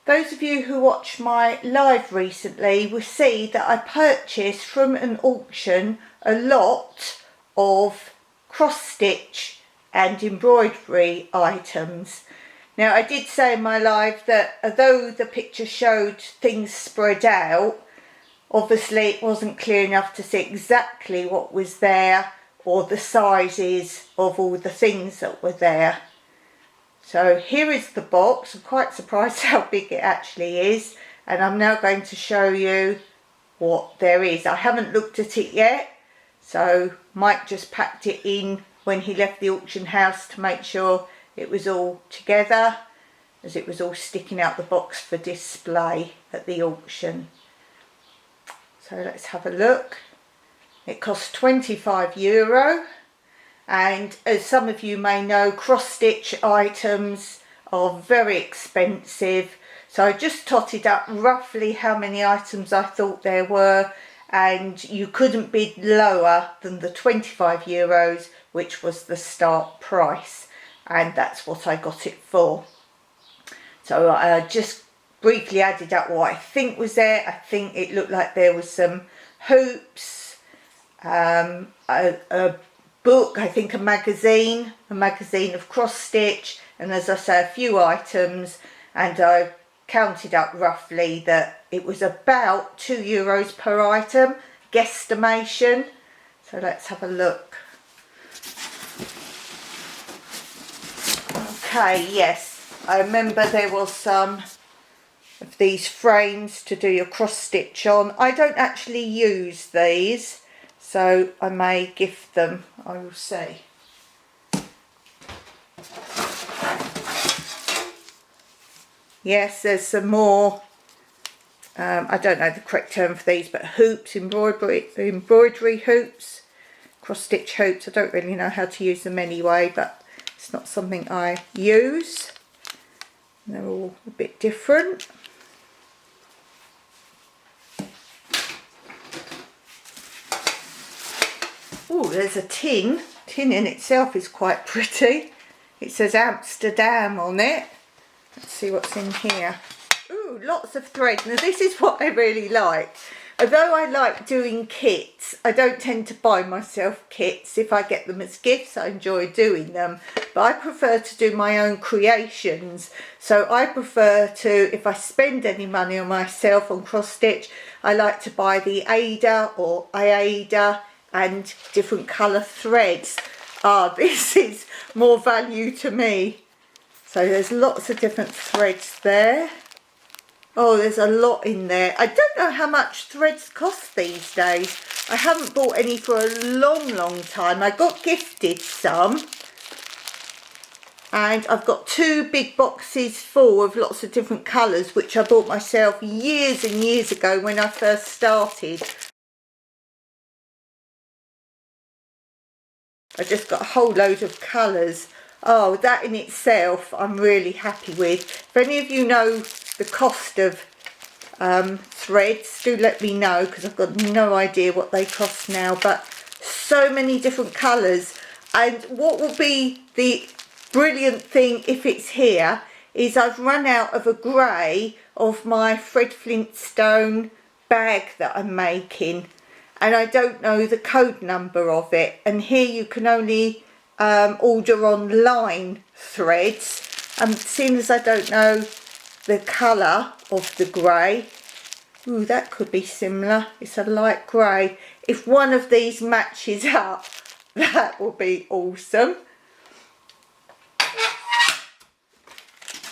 Those of you who watched my live recently will see that I purchased from an auction a lot of cross-stitch and embroidery items. Now, I did say in my live that although the picture showed things spread out, obviously it wasn't clear enough to see exactly what was there or the sizes of all the things that were there. So here is the box. I'm quite surprised how big it actually is, and I'm now going to show you what there is. I haven't looked at it yet, so Mike just packed it in when he left the auction house to make sure it was all together, as it was all sticking out the box for display at the auction. So let's have a look. It cost €25. And as some of you may know, cross-stitch items are very expensive. So I just totted up roughly how many items I thought there were, and you couldn't bid lower than the €25, which was the start price. And that's what I got it for. So I just briefly added up what I think was there. I think it looked like there was some hoops, a book, I think a magazine of cross stitch, and as I say, a few items, and I counted up roughly that it was about €2 per item, guesstimation. So let's have a look. Okay, yes, I remember there was some of these frames to do your cross stitch on. I don't actually use these, so I may gift them, I will see. Yes, there's some more, I don't know the correct term for these, but hoops, embroidery hoops, cross stitch hoops. I don't really know how to use them anyway, but it's not something I use. And they're all a bit different. Oh, there's a tin. Tin in itself is quite pretty. It says Amsterdam on it. Let's see what's in here. Ooh, lots of thread. Now this is what I really like. Although I like doing kits, I don't tend to buy myself kits. If I get them as gifts, I enjoy doing them. But I prefer to do my own creations. So I prefer to, if I spend any money on myself on cross stitch, I like to buy the Ada or Aida and different colour threads. This is more value to me. So there's lots of different threads there. Oh, there's a lot in there. I don't know how much threads cost these days. I haven't bought any for a long time. I got gifted some, and I've got 2 big boxes full of lots of different colours, which I bought myself years and years ago when I first started. I just got a whole load of colours. Oh, that in itself I'm really happy with. If any of you know the cost of threads, do let me know, because I've got no idea what they cost now. But so many different colours, and what will be the brilliant thing if it's here is I've run out of a grey of my Fred Flintstone bag that I'm making, and I don't know the code number of it, and here you can only order online threads, and seeing as I don't know the colour of the grey, ooh, that could be similar. It's a light grey. If one of these matches up, that will be awesome.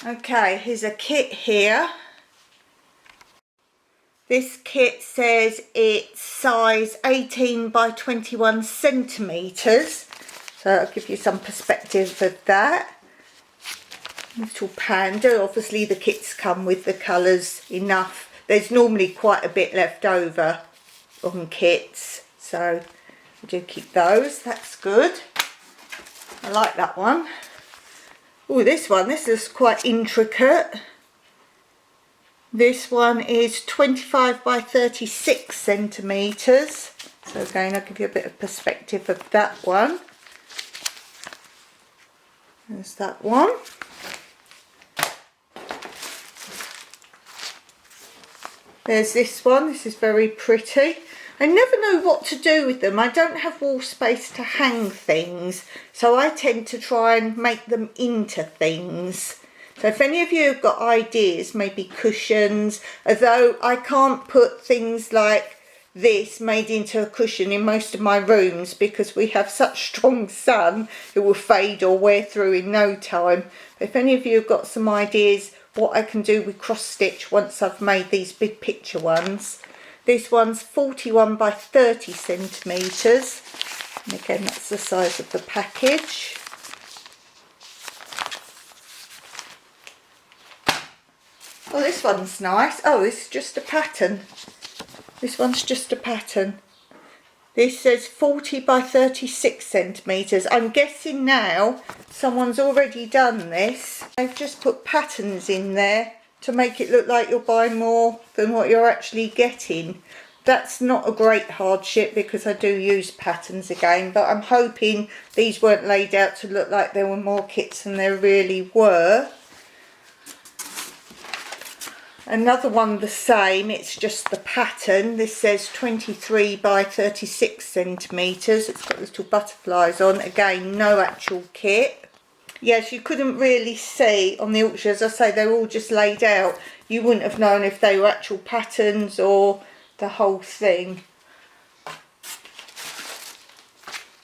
Okay, here's a kit here. This kit says it's size 18 by 21 centimetres. So I'll give you some perspective of that. Little panda. Obviously the kits come with the colours enough. There's normally quite a bit left over on kits, so I do keep those. That's good. I like that one. Oh, this is quite intricate. This one is 25 by 36 centimetres. So again, I'll give you a bit of perspective of that one. There's that one. There's this one. This is very pretty. I never know what to do with them. I don't have wall space to hang things, so I tend to try and make them into things. So if any of you have got ideas, maybe cushions, although I can't put things like this made into a cushion in most of my rooms because we have such strong sun, it will fade or wear through in no time. If any of you have got some ideas what I can do with cross stitch once I've made these big picture ones. This one's 41 by 30 centimetres, and again that's the size of the package. Oh, this one's nice. Oh, this is just a pattern. This one's just a pattern. This says 40 by 36 centimetres. I'm guessing now someone's already done this. They've just put patterns in there to make it look like you're buying more than what you're actually getting. That's not a great hardship because I do use patterns again, but I'm hoping these weren't laid out to look like there were more kits than there really were. Another one the same, it's just the pattern. This says 23 by 36 centimetres. It's got little butterflies on. Again, no actual kit. Yes, you couldn't really see on the auction. As I say, they're all just laid out. You wouldn't have known if they were actual patterns or the whole thing.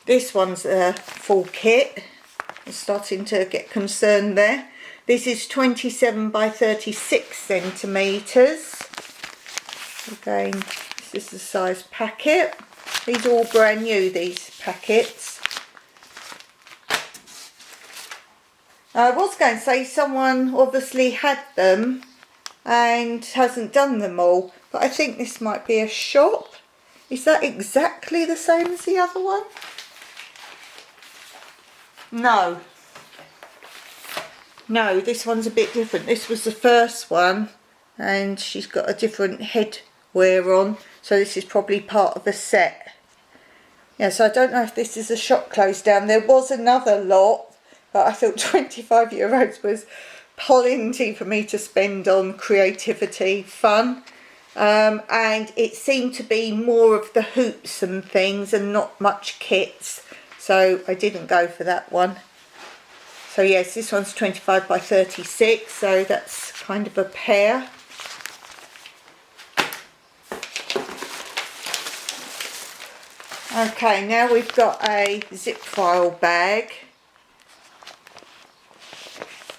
This one's a full kit. I'm starting to get concerned there. This is 27 by 36 centimetres. Again, this is the size packet. These are all brand new, these packets. I was going to say someone obviously had them and hasn't done them all, but I think this might be a shop. Is that exactly the same as the other one? No. No, this one's a bit different. This was the first one and she's got a different headwear on, so this is probably part of a set. Yeah, so I don't know if this is a shop closed down. There was another lot, but I thought €25 was plenty for me to spend on creativity, fun. And it seemed to be more of the hoops and things and not much kits, so I didn't go for that one. So yes, this one's 25 by 36, so that's kind of a pair. Okay, now we've got a zip file bag.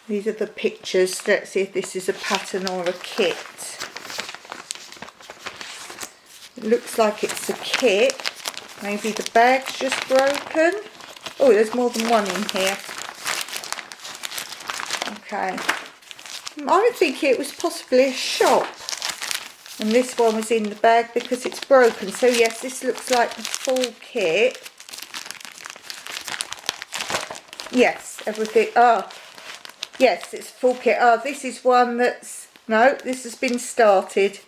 These are the pictures. Let's see if this is a pattern or a kit. It looks like it's a kit. Maybe the bag's just broken. Oh, there's more than one in here. Okay. I think it was possibly a shop. And this one was in the bag because it's broken. So yes, this looks like the full kit. Yes, everything. Oh, yes, it's full kit. Oh, this is one that's... No, this has been started.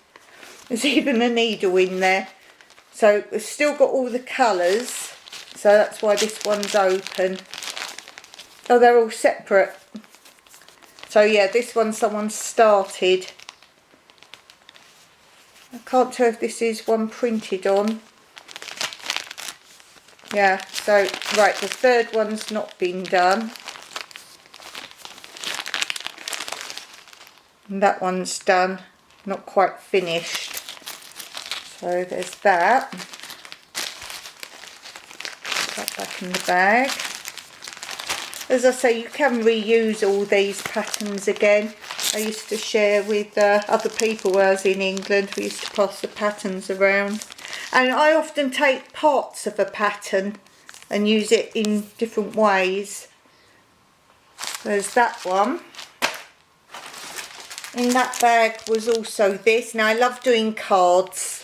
There's even a needle in there. So we've still got all the colours. So that's why this one's open. Oh, they're all separate. So yeah, this one someone started. I can't tell if this is one printed on. Yeah, so right, the third one's not been done. And that one's done, not quite finished. So there's that. Put that back in the bag. As I say, you can reuse all these patterns again. I used to share with other people when I was in England. We used to pass the patterns around. And I often take parts of a pattern and use it in different ways. There's that one. In that bag was also this. Now I love doing cards.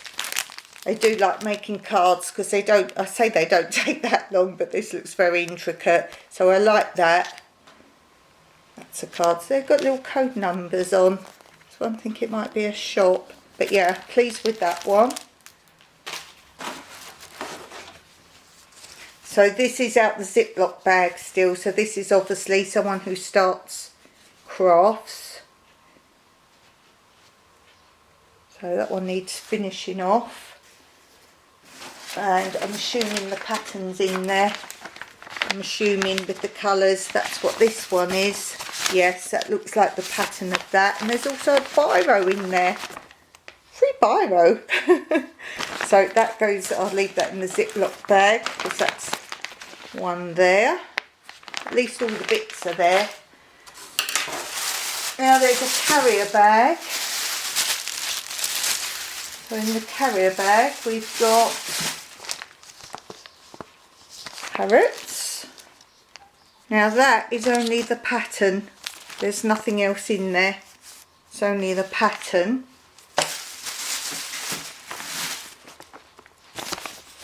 I do like making cards because they don't, I say they don't take that long, but this looks very intricate. So I like that. That's a card. So they've got little code numbers on. So I think it might be a shop. But yeah, pleased with that one. So this is out the Ziploc bag still. So this is obviously someone who starts crafts. So So that one needs finishing off. And I'm assuming the pattern's in there. I'm assuming with the colours that's what this one is. Yes, that looks like the pattern of that. And there's also a biro in there. Free biro. So that goes, I'll leave that in the Ziploc bag because that's one there. At least all the bits are there. Now there's a carrier bag. So in the carrier bag we've got parrots. Now that is only the pattern. There's nothing else in there. It's only the pattern.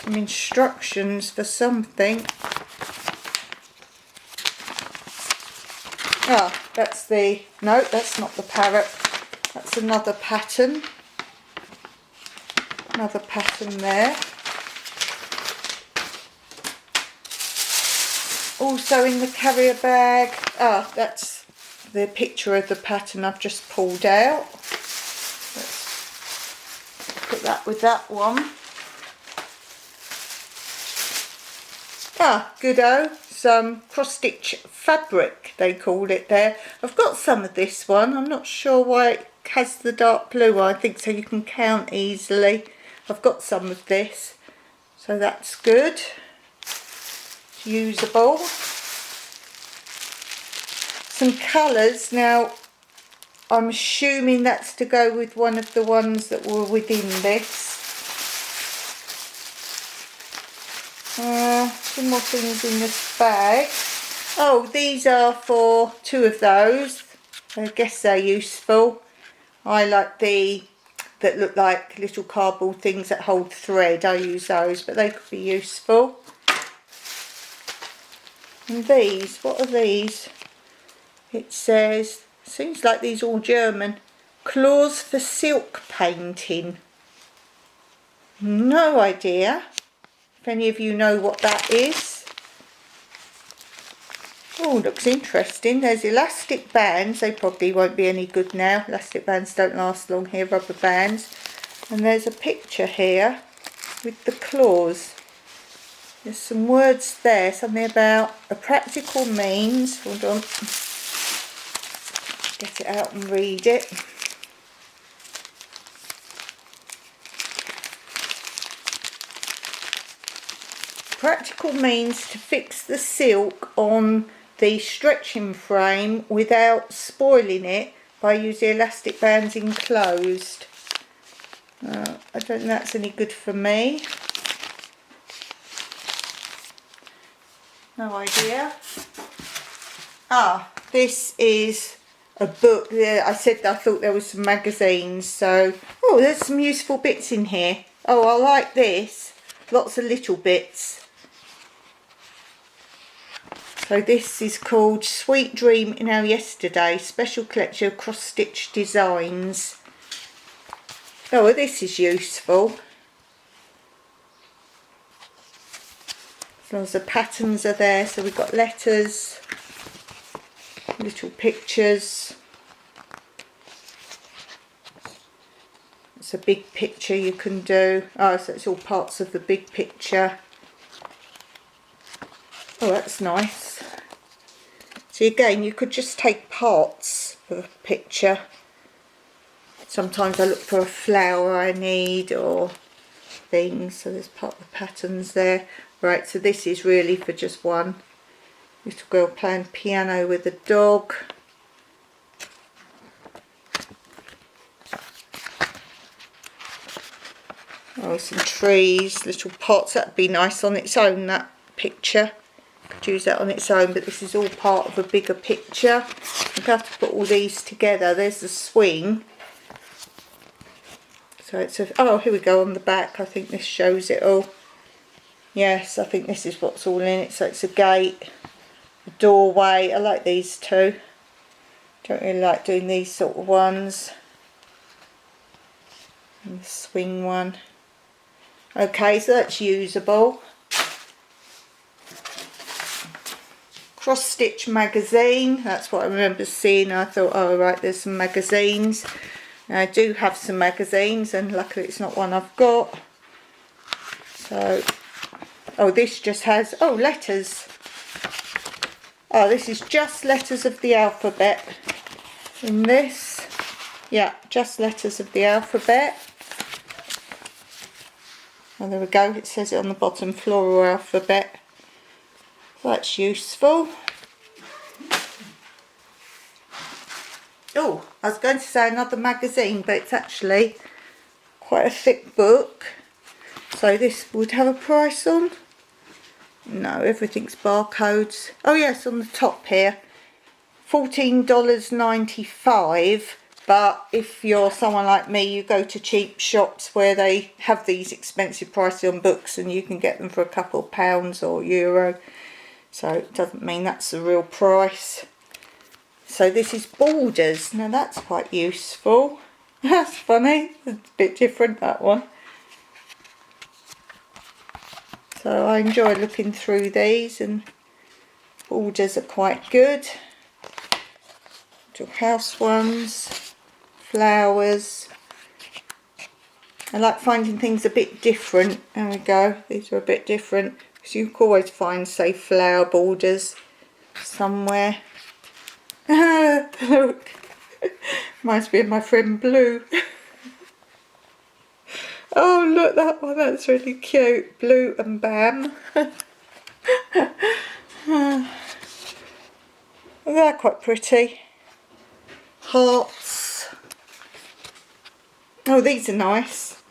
Some instructions for something. Ah, that's the, no, that's not the parrot. That's another pattern. Another pattern there. Also in the carrier bag, that's the picture of the pattern I've just pulled out. Let's put that with that one. Goodo, some cross-stitch fabric they called it there. I've got some of this one. I'm not sure why it has the dark blue. I think so you can count easily. I've got some of this, so that's good. It's usable. Some colours. Now I'm assuming that's to go with one of the ones that were within this. Some more things in this bag. Oh, these are for two of those. I guess they're useful. I like the that look like little cardboard things that hold thread. I use those, but they could be useful. And these, what are these? It says, seems like these are all German. Claws for silk painting. No idea. If any of you know what that is. Oh, looks interesting. There's elastic bands. They probably won't be any good now. Elastic bands don't last long here, rubber bands. And there's a picture here with the claws. There's some words there, something about a practical means. Hold on. Get it out and read it. Practical means to fix the silk on the stretching frame without spoiling it by using elastic bands enclosed. I don't think that's any good for me. No idea. This is a book. I said I thought there was some magazines, so oh, there's some useful bits in here. Oh, I like this. Lots of little bits. So this is called Sweet Dream in Our Yesterday, special collection of cross-stitch designs. Oh, well, this is useful. As long as the patterns are there, so we've got letters, little pictures. It's a big picture you can do. Oh, so it's all parts of the big picture. Oh, that's nice. So again, you could just take parts of a picture. Sometimes I look for a flower I need or things, so there's part of the patterns there. Right, so this is really for just one. Little girl playing piano with a dog. Oh, some trees, little pots. That'd be nice on its own, that picture. Could use that on its own, but this is all part of a bigger picture. I'm going to have to put all these together. There's the swing. So it's a, oh, here we go on the back. I think this shows it all. Yes, I think this is what's all in it. So it's a gate, a doorway. I like these two. Don't really like doing these sort of ones. And the swing one. Okay, so that's usable. Cross stitch magazine, that's what I remember seeing. I thought, oh right, there's some magazines. I do have some magazines, and luckily it's not one I've got. So, oh, this just has, oh, letters. Oh, this is just letters of the alphabet in this. Yeah, just letters of the alphabet. And there we go, it says it on the bottom, floral alphabet. That's useful. Oh, I was going to say another magazine, but it's actually quite a thick book. So this would have a price on. No, everything's barcodes. Oh yes, on the top here. $14.95. But if you're someone like me, you go to cheap shops where they have these expensive prices on books, and you can get them for a couple of pounds or euro. So it doesn't mean that's the real price. So this is Borders. Now that's quite useful. That's funny. It's a bit different, that one. So I enjoy looking through these, and Borders are quite good. Little house ones, flowers. I like finding things a bit different. There we go. These are a bit different. Because you can always find, say, flower borders somewhere. Look, reminds me of my friend Blue. Oh, look, that one, that's really cute. Blue and Bam. They're quite pretty. Hearts. Oh, these are nice.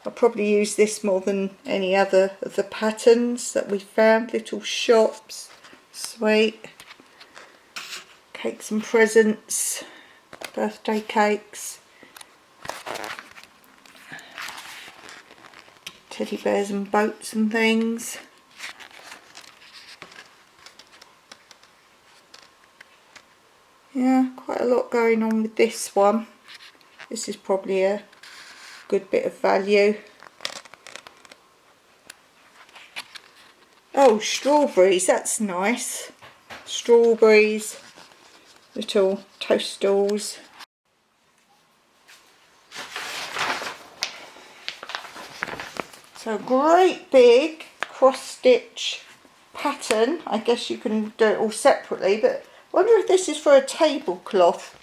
I'll probably use this more than any other of the patterns that we found. Little shops. Sweet. Cakes and presents. Birthday cakes. Teddy bears and boats and things. Yeah, quite a lot going on with this one. This is probably a good bit of value. Oh, strawberries, that's nice. Strawberries, little toastals. So great big cross stitch pattern. I guess you can do it all separately, but I wonder if this is for a tablecloth.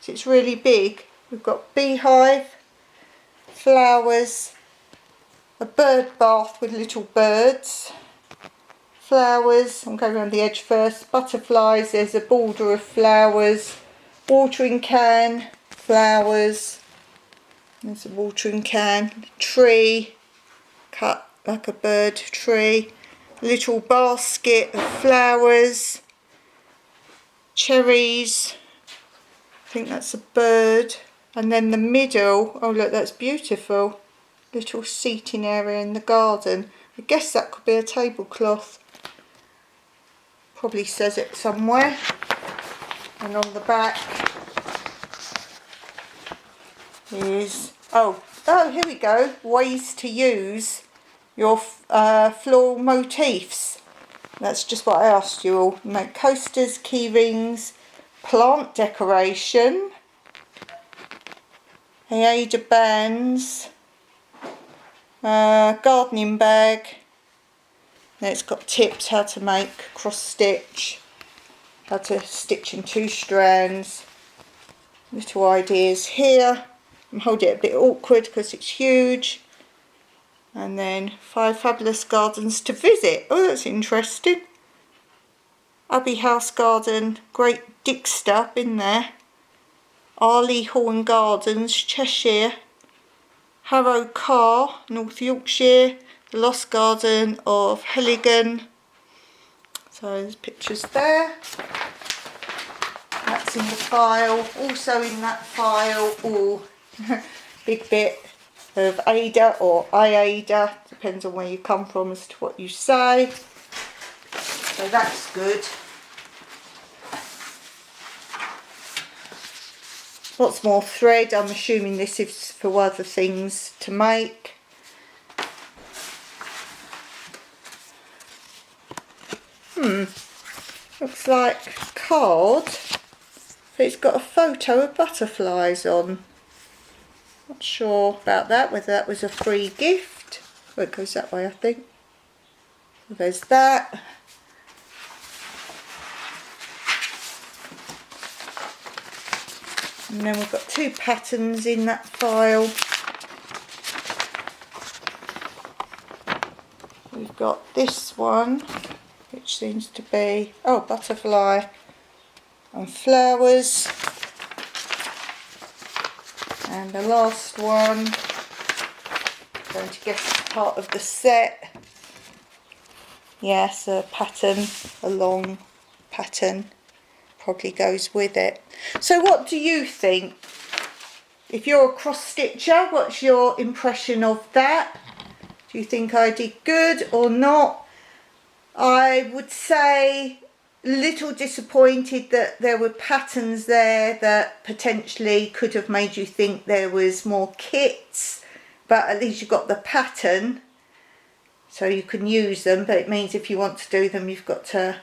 So it's really big. We've got beehive, flowers, a bird bath with little birds, flowers, I'm going around the edge first, butterflies, there's a border of flowers, watering can, flowers, there's a watering can, tree, cut like a bird tree, little basket of flowers, cherries, I think that's a bird, and then the middle, oh look, that's beautiful, little seating area in the garden. I guess that could be a tablecloth. Probably says it somewhere. And on the back is, oh here we go, ways to use your floral motifs. That's just what I asked you all. Make coasters, key rings, plant decoration, Aida bands, gardening bag. Then it's got tips how to make cross stitch, how to stitch in 2 strands, little ideas here. I'm holding it a bit awkward because it's huge. And then 5 fabulous gardens to visit. Oh, that's interesting. Abbey House Garden, Great Dickster, been there. Arley Horn Gardens, Cheshire. Harrow Carr, North Yorkshire. The Lost Garden of Heligan. So there's pictures there. That's in the file. Also in that file, oh, big bit of Ada or Aida, depends on where you come from as to what you say. So that's good. Lots more thread. I'm assuming this is for other things to make. Looks like card. but it's got a photo of butterflies on. Not sure about that, whether that was a free gift. Well, it goes that way, I think. So there's that. And then we've got 2 patterns in that file. We've got this one, which seems to be, oh, butterfly and flowers. And the last one, I'm going to guess it's part of the set. Yes, a pattern, a long pattern, probably goes with it. So what do you think? If you're a cross stitcher, what's your impression of that? Do you think I did good or not? I would say a little disappointed that there were patterns there that potentially could have made you think there was more kits, but at least you got the pattern so you can use them. But it means if you want to do them, you've got to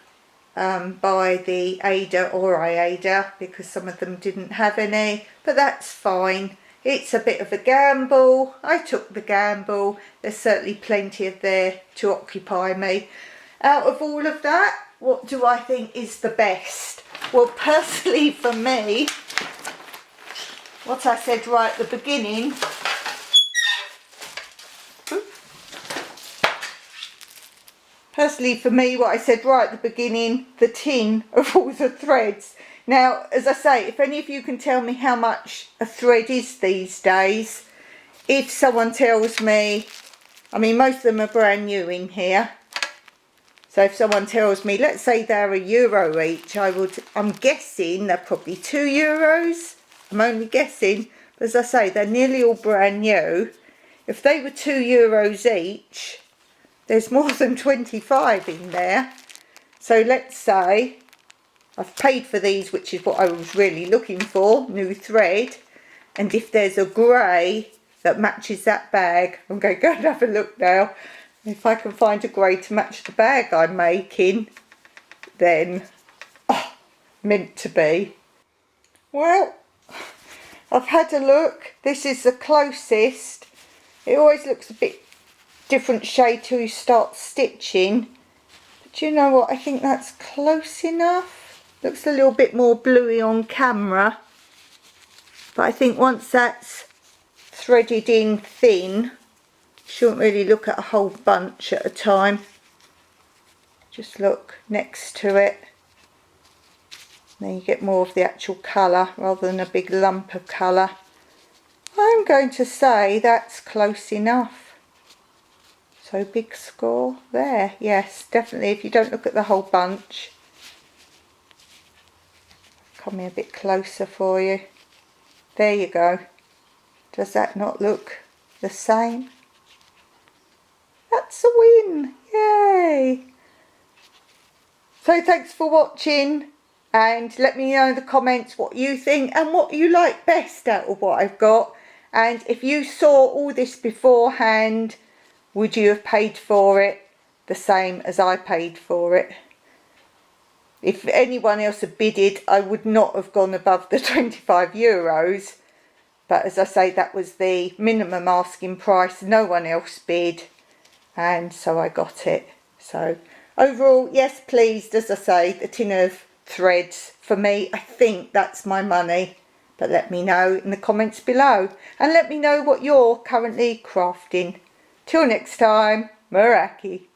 buy the Ada or Iada, because some of them didn't have any, but that's fine. It's a bit of a gamble. I took the gamble. There's certainly plenty of there to occupy me. Out of all of that, what do I think is the best? Well, personally for me, what I said right at the beginning, the tin of all the threads. Now, as I say, if any of you can tell me how much a thread is these days, if someone tells me, I mean, most of them are brand new in here. So if someone tells me, let's say they're €1 each, I'm guessing they're probably €2. I'm only guessing, but as I say, they're nearly all brand new. If they were €2 each, there's more than 25 in there. So let's say I've paid for these, which is what I was really looking for, new thread. And if there's a grey that matches that bag, I'm going to go and have a look now. If I can find a grey to match the bag I'm making, then, oh, meant to be. Well, I've had a look. This is the closest. It always looks a bit different shade till you start stitching. But you know what? I think that's close enough. Looks a little bit more bluey on camera. But I think once that's threaded in thin, shouldn't really look at a whole bunch at a time. Just look next to it. Then you get more of the actual colour rather than a big lump of colour. I'm going to say that's close enough. So big score there. Yes, definitely, if you don't look at the whole bunch. Come here a bit closer for you. There you go. Does that not look the same? That's a win. Yay. So thanks for watching, and let me know in the comments what you think and what you like best out of what I've got. And if you saw all this beforehand, would you have paid for it the same as I paid for it? If anyone else had bidded, I would not have gone above the €25. But as I say, that was the minimum asking price. No one else bid. And so I got it. So overall, yes, pleased. As I say, the tin of threads, for me, I think that's my money. But let me know in the comments below. And let me know what you're currently crafting. Till next time, Meraki.